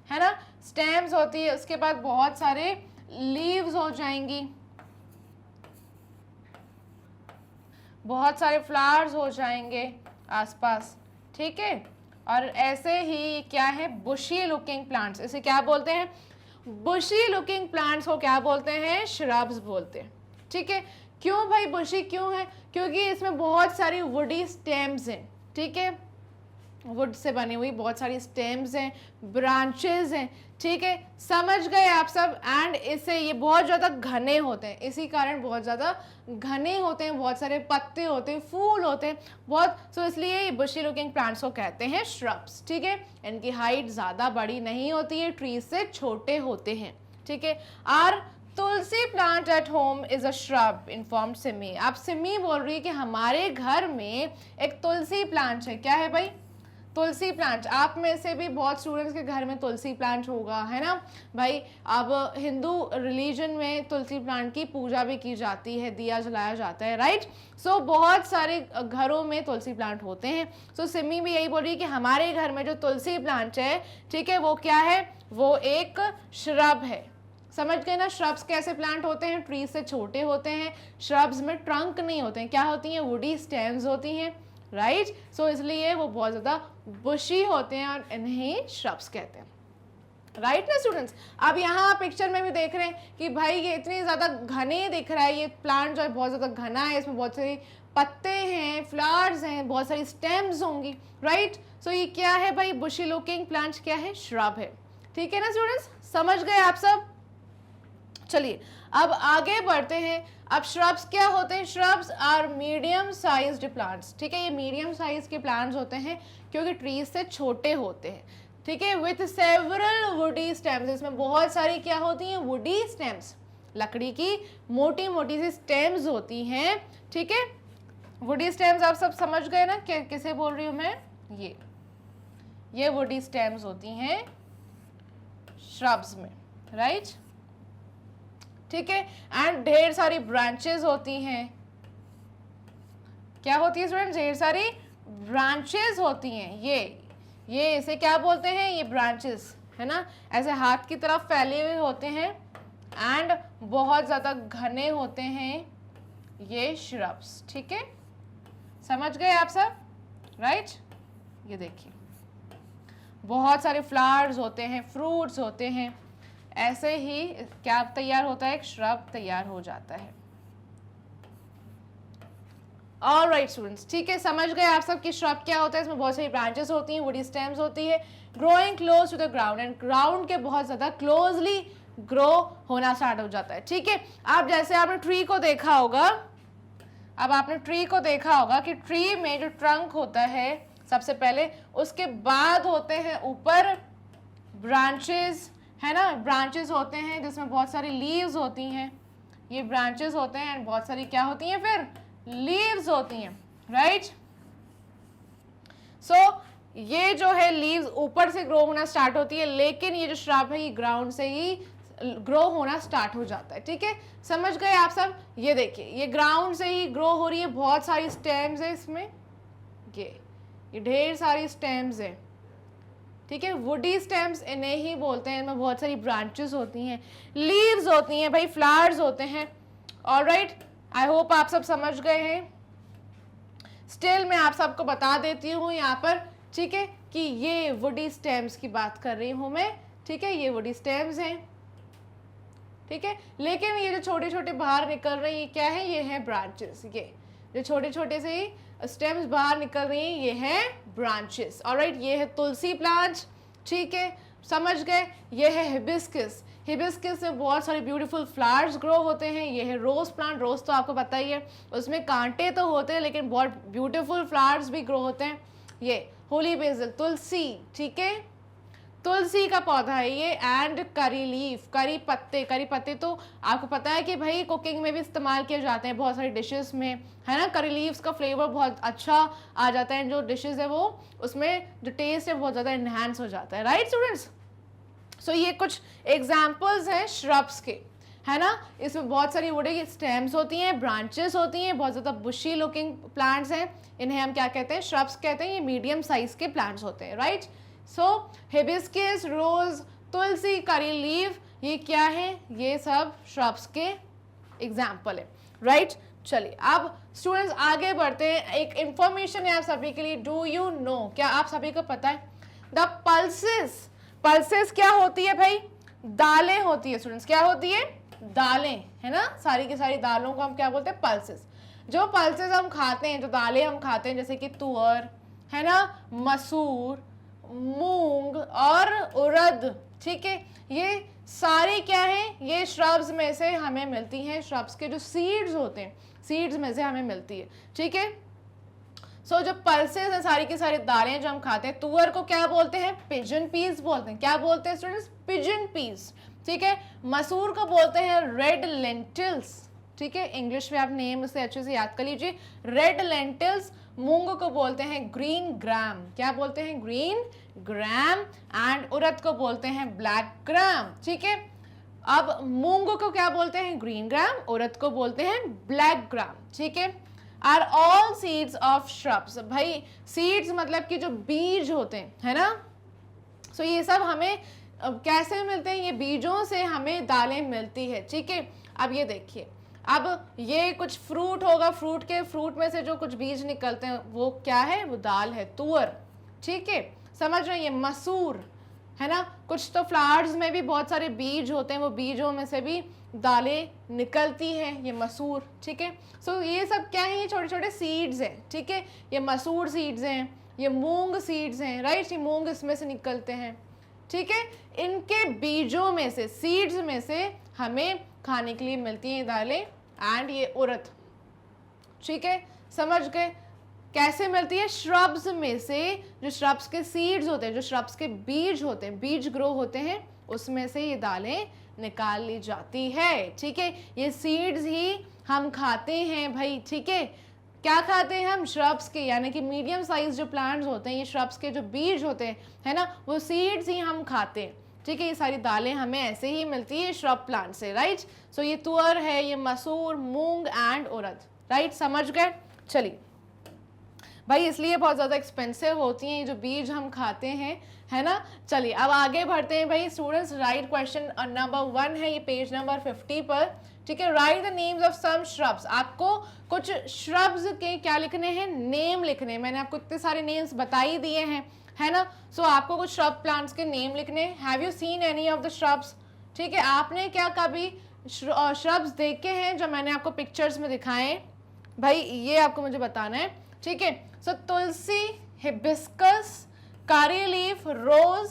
है ना, स्टेम्स होती है, उसके बाद बहुत सारे लीव्स हो जाएंगी, बहुत सारे फ्लावर्स हो जाएंगे आसपास, ठीक है। और ऐसे ही क्या है, बुशी लुकिंग प्लांट्स, इसे क्या बोलते हैं, बुशी लुकिंग प्लांट्स को क्या बोलते हैं, श्रब्स बोलते हैं, ठीक है। क्यों भाई बुशी क्यों है, क्योंकि इसमें बहुत सारी वुडी स्टेम्स हैं, ठीक है, वुड से बनी हुई बहुत सारी स्टेम्स हैं, ब्रांचेस हैं, ठीक है। समझ गए आप सब। एंड इससे ये बहुत ज़्यादा घने होते हैं, इसी कारण बहुत ज़्यादा घने होते हैं, बहुत सारे पत्ते होते हैं, फूल होते हैं बहुत। सो इसलिए ये बुशी लुकिंग प्लांट्स को कहते हैं श्रब्स, ठीक है। इनकी हाइट ज़्यादा बड़ी नहीं होती है, ट्रीज से छोटे होते हैं, ठीक है। Our tulsi plant at home is a shrub, informed Simi. आप सिमी बोल रही है कि हमारे घर में एक तुलसी प्लांट है, क्या है भाई, तुलसी प्लांट। आप में से भी बहुत स्टूडेंट्स के घर में तुलसी प्लांट होगा, है ना भाई। अब हिंदू रिलीजन में तुलसी प्लांट की पूजा भी की जाती है, दिया जलाया जाता है, राइट। सो बहुत सारे घरों में तुलसी प्लांट होते हैं। सो सिमी भी यही बोल रही है कि हमारे घर में जो तुलसी प्लांट है, ठीक है, वो क्या है, वो एक श्रब है। समझ गए ना, श्रब्स कैसे प्लांट होते हैं, ट्रीज से छोटे होते हैं, श्रब्स में ट्रंक नहीं होते हैं, क्या होती हैं, वुडी स्टेम्स होती हैं, राइट। सो इसलिए वो बहुत ज़्यादा बुशी होते हैं और इन्हें श्रब्स कहते हैं, राइट ना स्टूडेंट्स। अब यहाँ पिक्चर में भी देख रहे हैं कि भाई ये इतने ज़्यादा घने दिख रहा है, ये प्लांट जो है बहुत ज़्यादा घना है, इसमें बहुत सारे पत्ते हैं, फ्लावर्स हैं, बहुत सारी स्टेम्स होंगी, राइट। सो ये क्या है भाई, बुशी लुकिंग प्लांट क्या है, श्रब है, ठीक है ना स्टूडेंट्स। समझ गए आप सब। चलिए अब आगे बढ़ते हैं। अब श्रब्स क्या होते हैं, shrubs are medium sized plants, ठीक है। ये मीडियम साइज के प्लांट्स होते हैं क्योंकि ट्रीज से छोटे होते हैं, ठीक है। विथ सेवरल वुडी स्टेम्स, इसमें बहुत सारी क्या होती हैं, वुडी स्टेम्स, लकड़ी की मोटी मोटी सी स्टेम्स होती हैं, ठीक है। वुडी स्टेम्स आप सब समझ गए ना, किसे बोल रही हूँ मैं, ये वुडी स्टेम्स होती हैं श्रब्स में, राइट। ठीक है, एंड ढेर सारी ब्रांचेस होती हैं। क्या होती है स्टूडेंट? ढेर सारी ब्रांचेस होती हैं। ये इसे क्या बोलते हैं? ये ब्रांचेस है ना, ऐसे हाथ की तरफ फैले हुए होते हैं एंड बहुत ज़्यादा घने होते हैं ये श्रब्स। ठीक है, समझ गए आप सब? राइट, ये देखिए बहुत सारे फ्लावर्स होते हैं, फ्रूट्स होते हैं, ऐसे ही क्या तैयार होता है? एक श्रब तैयार हो जाता है। ऑल राइट स्टूडेंट्स, ठीक है, समझ गए आप सब कि श्रब क्या होता है? इसमें बहुत सारी ब्रांचेस होती हैं, वुडी स्टेम्स होती है, growing close to the ground and ground के बहुत ज़्यादा क्लोजली ग्रो होना स्टार्ट हो जाता है। ठीक है, अब जैसे आपने ट्री को देखा होगा, अब आपने ट्री को देखा होगा कि ट्री में जो ट्रंक होता है सबसे पहले, उसके बाद होते हैं ऊपर ब्रांचेस, है ना, ब्रांचेस होते हैं जिसमें बहुत सारी लीव्स होती हैं, ये ब्रांचेस होते हैं एंड बहुत सारी क्या होती हैं? फिर लीव्स होती हैं। राइट, सो ये जो है लीव्स ऊपर से ग्रो होना स्टार्ट होती है, लेकिन ये जो श्रब है ये ग्राउंड से ही ग्रो होना स्टार्ट हो जाता है। ठीक है, समझ गए आप सब? ये देखिए ये ग्राउंड से ही ग्रो हो रही है, बहुत सारी स्टेम्स है इसमें, ये ढेर सारी स्टेम्स है। ठीक है, वुडी स्टेम्स इन्हें ही बोलते हैं, इनमें बहुत सारी ब्रांचेस होती हैं, लीव्स होती हैं भाई, फ्लावर्स होते हैं। ऑलराइट, आई होप आप सब समझ गए हैं। स्टिल मैं आप सबको बता देती हूँ यहाँ पर, ठीक है, कि ये वुडी स्टेम्स की बात कर रही हूँ मैं। ठीक है, ये वुडी स्टेम्स हैं। ठीक है, लेकिन ये जो छोटे छोटे बाहर निकल रही है क्या है? ये है ब्रांचेस। ये जो छोटे छोटे से स्टेम्स बाहर निकल रही हैं ये हैं ब्रांचेस। ऑलराइट, ये है तुलसी प्लांट। ठीक है, समझ गए? ये है हिबिस्कस। हिबिस्कस में बहुत सारे ब्यूटीफुल फ्लावर्स ग्रो होते हैं। ये है रोज प्लांट। रोज तो आपको पता ही है, उसमें कांटे तो होते हैं लेकिन बहुत ब्यूटीफुल फ्लावर्स भी ग्रो होते हैं। ये होली बेसिल, तुलसी। ठीक है, तुलसी का पौधा है ये, एंड करी लीफ, करी पत्ते तो आपको पता है कि भाई कुकिंग में भी इस्तेमाल किए जाते हैं बहुत सारी डिशेस में, है ना। करी लीव्स का फ्लेवर बहुत अच्छा आ जाता है, जो डिशेस है वो उसमें जो टेस्ट है बहुत ज़्यादा इन्हांस हो जाता है। राइट स्टूडेंट्स, सो ये कुछ एग्जाम्पल्स हैं श्रब्स के, है ना। इसमें बहुत सारी वुडी स्टेम्स होती हैं, ब्रांचेस होती हैं, बहुत ज़्यादा बुशी लुकिंग प्लांट्स हैं। इन्हें हम क्या कहते हैं? श्रब्स कहते हैं। ये मीडियम साइज के प्लांट्स होते हैं। राइट, सो हिबिस्कस, रोज, तुलसी, करी लीफ, ये क्या है? ये सब श्रब्स के एग्जाम्पल है। राइट, चलिए अब स्टूडेंट्स आगे बढ़ते हैं। एक इंफॉर्मेशन है आप सभी के लिए। डू यू नो, क्या आप सभी को पता है द पल्सेस? पल्सेस क्या होती है भाई? दालें होती है स्टूडेंट्स। क्या होती है? दालें, है ना। सारी की सारी दालों को हम क्या बोलते हैं? पल्सेस। जो पल्सेस हम खाते हैं, जो दालें हम खाते हैं, जैसे कि तुअर, है ना, मसूर, मूंग और उड़द। ठीक है, ये सारी क्या है? ये श्रब्स में से हमें मिलती हैं। श्रब्स के जो सीड्स होते हैं, सीड्स में से हमें मिलती है। ठीक है, सो जो पल्सेस हैं, सारी की सारी दालें जो हम खाते हैं, तुअर को क्या बोलते हैं? पिजन पीस बोलते हैं। क्या बोलते हैं स्टूडेंट्स? Pigeon piece. ठीक है, मसूर को बोलते हैं रेड लेंटिल्स। ठीक है, इंग्लिश में आप नेम उसे अच्छे से याद कर लीजिए, रेड लेंटिल्स। मूंग को बोलते हैं ग्रीन ग्राम। क्या बोलते हैं? Green gram. एंड उड़द को बोलते हैं ब्लैक ग्राम। ठीक है, अब मूंग को क्या बोलते हैं? Green gram. उड़द को बोलते हैं ब्लैक ग्राम। ठीक है, are all seeds of shrubs. भाई सीड्स मतलब कि जो बीज होते हैं, है ना। सो ये सब हमें कैसे मिलते हैं? ये बीजों से हमें दालें मिलती है। ठीक है, अब ये देखिए, अब ये कुछ फ्रूट होगा, फ्रूट में से जो कुछ बीज निकलते हैं वो क्या है? वो दाल है, तुअर। ठीक है, समझ रहे हैं? ये मसूर, है ना। कुछ तो फ्लावर्स में भी बहुत सारे बीज होते हैं, वो बीजों में से भी दालें निकलती हैं, ये मसूर। ठीक है, सो ये सब क्या है? ये छोटे छोटे सीड्स हैं। ठीक है, ये मसूर सीड्स हैं, ये मूंग सीड्स हैं। राइट, ये मूंग इसमें से निकलते हैं। ठीक है, इनके बीजों में से, सीड्स में से हमें खाने के लिए मिलती हैं दालें। एंड ये उड़द। ठीक है, समझ गए? कैसे मिलती है? श्रब्स में से, जो श्रब्स के सीड्स होते हैं, जो श्रब्स के बीज होते हैं, बीज ग्रो होते हैं, उसमें से ये दालें निकाल ली जाती है। ठीक है, ये सीड्स ही हम खाते हैं भाई। ठीक है, क्या खाते हैं हम? श्रब्स के, यानी कि मीडियम साइज जो प्लांट्स होते हैं, ये श्रब्स के जो बीज होते हैं, है ना, वो सीड्स ही हम खाते हैं। ठीक है, ये सारी दालें हमें ऐसे ही मिलती है श्रब प्लांट से, राइट। सो ये तुअर है, ये मसूर, मूंग एंड उड़द, राइट, समझ गए। चलिए भाई, इसलिए बहुत ज़्यादा एक्सपेंसिव होती हैं ये जो बीज हम खाते हैं, है ना। चलिए अब आगे बढ़ते हैं भाई स्टूडेंट्स। राइट क्वेश्चन नंबर 1 है ये पेज नंबर 50 पर, ठीक है। Write the names of some shrubs, आपको कुछ श्रब्स के क्या लिखने हैं, नेम लिखने हैं। मैंने आपको इतने सारे नेम्स बता ही दिए हैं, है ना। सो आपको कुछ श्रब प्लांट्स के नेम लिखने हैं। Have you seen any of the shrubs, ठीक है, आपने क्या कभी श्रब्स देखे हैं जो मैंने आपको पिक्चर्स में दिखाए भाई, ये आपको मुझे बताना है, ठीक है। सो तुलसी, हिबिस्कस, कारी लीफ, रोज,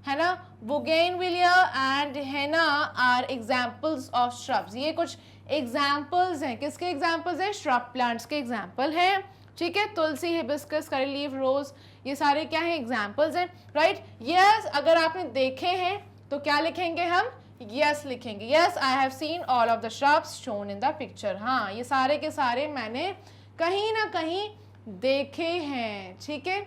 है ना, bougainvillea and henna are examples of shrubs. ये कुछ एग्जाम्पल्स हैं, किसके एग्जाम्पल्स हैं, श्रब प्लांट्स के एग्जाम्पल हैं, ठीक है। तुलसी, हिबिस्कस, कारी लीफ, रोज, ये सारे क्या हैं, एग्जाम्पल्स हैं, राइट। यस, अगर आपने देखे हैं तो क्या लिखेंगे हम, यस लिखेंगे। Yes I have seen all of the shrubs shown in the picture. हाँ, ये सारे के सारे मैंने कहीं ना कहीं देखे हैं, ठीक है।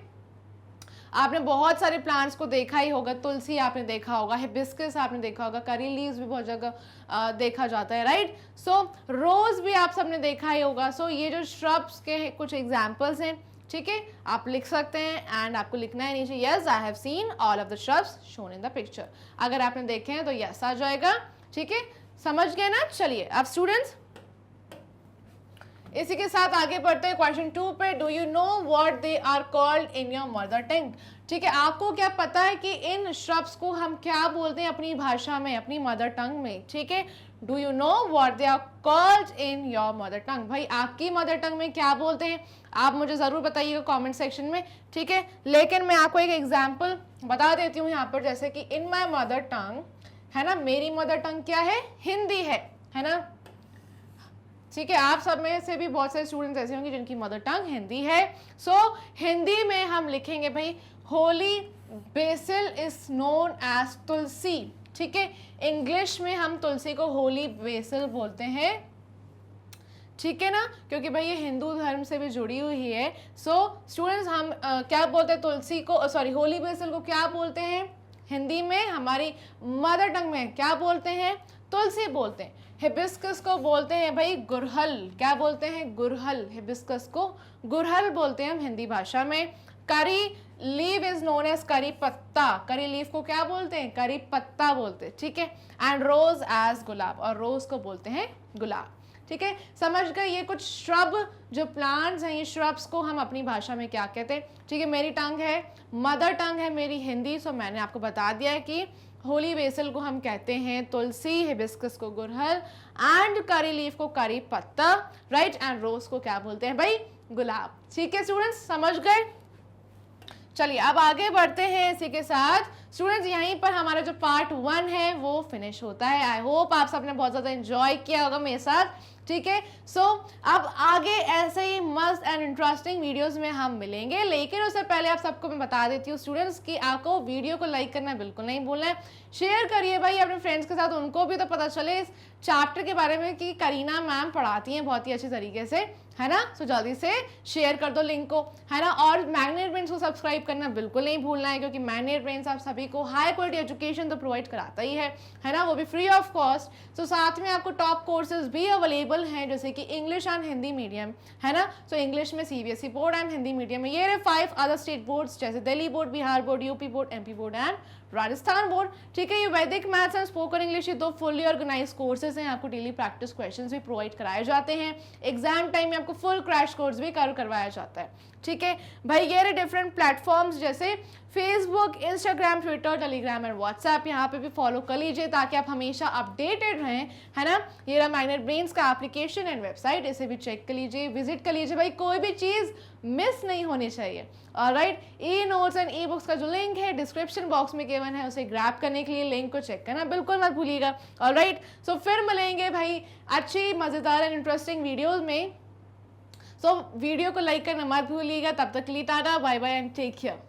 आपने बहुत सारे प्लांट्स को देखा ही होगा, तुलसी आपने देखा होगा, हिबिस्कस आपने देखा होगा, करी लीव्स भी बहुत जगह देखा जाता है, राइट। सो रोज भी आप सबने देखा ही होगा। सो ये जो श्रब्स के कुछ एग्जाम्पल्स हैं, ठीक है, आप लिख सकते हैं एंड आपको लिखना है नीचे yes I have seen all of the shrubs shown in the picture. अगर आपने देखे हैं तो यस आ जाएगा, ठीक है, समझ गए ना। चलिए अब स्टूडेंट्स इसी के साथ आगे बढ़ते हैं क्वेश्चन 2 पे। Do you know what they are called in your mother tongue, ठीक है, आपको क्या पता है कि इन श्रब्स को हम क्या बोलते हैं अपनी भाषा में, अपनी मदर टंग में, ठीक है। Do you know what they are called in your mother tongue, भाई आपकी मदर टंग में क्या बोलते हैं, आप मुझे जरूर बताइएगा कमेंट सेक्शन में, ठीक है। लेकिन मैं आपको एक एग्जांपल बता देती हूँ यहाँ पर, जैसे कि इन माय मदर टंग, है ना, मेरी मदर टंग क्या है, हिंदी है ना, ठीक है। आप सब में से भी बहुत सारे स्टूडेंट्स ऐसे होंगे जिनकी मदर टंग हिंदी है। सो हिंदी में हम लिखेंगे भाई holy basil is known as tulsi, ठीक है। इंग्लिश में हम तुलसी को होली बेसिल बोलते हैं, ठीक है ना, क्योंकि भाई ये हिंदू धर्म से भी जुड़ी हुई है। सो स्टूडेंट्स हम क्या बोलते हैं तुलसी को, सॉरी होली बेसिल को क्या बोलते हैं हिंदी में, हमारी मदर टंग में क्या बोलते हैं, तुलसी बोलते हैं। हिबिस्कस को बोलते हैं भाई गुरहल, क्या बोलते हैं, गुरहल, हिबिस्कस को गुरहल बोलते हैं हम हिंदी भाषा में। करी लीव इज नोन एज करी पत्ता, करी लीव को क्या बोलते हैं, करी पत्ता बोलते हैं, ठीक है। एंड रोज एज गुलाब, और रोज को बोलते हैं गुलाब, ठीक है। समझ गए, ये कुछ श्रब जो प्लांट्स हैं, ये श्रब्स को हम अपनी भाषा में क्या कहते हैं, ठीक है। मेरी टंग है, मदर टंग है मेरी हिंदी, सो मैंने आपको बता दिया है कि होली बेसिल को हम कहते हैं तुलसी, हिबिस्कस को गुरहल एंड करी लीफ को करी पत्ता, राइट, एंड रोज को क्या बोलते हैं भाई, गुलाब, ठीक है स्टूडेंट्स, समझ गए। चलिए अब आगे बढ़ते हैं इसी के साथ स्टूडेंट्स, यहीं पर हमारा जो पार्ट 1 है वो फिनिश होता है। आई होप आप सबने बहुत ज़्यादा एंजॉय किया होगा मेरे साथ, ठीक है। सो अब आगे ऐसे ही मस्त एंड इंटरेस्टिंग वीडियोस में हम मिलेंगे, लेकिन उससे पहले आप सबको मैं बता देती हूँ स्टूडेंट्स कि आपको वीडियो को लाइक करना बिल्कुल नहीं भूलना है, शेयर करिए भाई अपने फ्रेंड्स के साथ, उनको भी तो पता चले इस चैप्टर के बारे में कि करीना मैम पढ़ाती हैं बहुत ही अच्छी तरीके से, है ना। सो जल्दी से शेयर कर दो लिंक को, है ना। और मैग्नेट ब्रेन्स को सब्सक्राइब करना बिल्कुल नहीं भूलना है, क्योंकि मैग्नेट ब्रेन्स आप सभी को हाई क्वालिटी एजुकेशन तो प्रोवाइड कराता ही है ना, वो भी फ्री ऑफ कॉस्ट। सो साथ में आपको टॉप कोर्सेज भी अवेलेबल हैं, जैसे कि इंग्लिश एंड हिंदी मीडियम, है ना। सो इंग्लिश में CBSE board and Hindi medium में ये रहे 5 अदर स्टेट बोर्ड्स, जैसे Delhi board, Bihar board, UP board, MP board and Rajasthan board, ठीक है। ये वैदिक मैथ्स एंड स्पोकन इंग्लिश, ये 2 फुल्ली ऑर्गेनाइज कोर्सेज हैं, आपको डेली प्रैक्टिस क्वेश्चंस भी प्रोवाइड कराए जाते हैं, एग्जाम टाइम में आपको फुल क्रैश कोर्स भी करवाया जाता है, ठीक है भाई। ये रहे डिफरेंट प्लेटफॉर्म्स जैसे Facebook, Instagram, Twitter, Telegram and WhatsApp, यहाँ पे भी फॉलो कर लीजिए ताकि आप हमेशा अपडेटेड रहें, है ना। ये रहा मैग्नेट ब्रेन्स का एप्लीकेशन एंड वेबसाइट, इसे भी चेक कर लीजिए, विजिट कर लीजिए भाई, कोई भी चीज़ मिस नहीं होनी चाहिए। Alright, e notes and e books का जो लिंक है डिस्क्रिप्शन बॉक्स में गिवन है, उसे ग्रैब करने के लिए लिंक को चेक करना बिल्कुल मत भूलिएगा। ऑलराइट, सो फिर मिलेंगे भाई अच्छी मज़ेदार एंड इंटरेस्टिंग वीडियोज़ में। सो वीडियो को लाइक करना मत भूलिएगा, तब तक के लिए tata, bye bye and take care.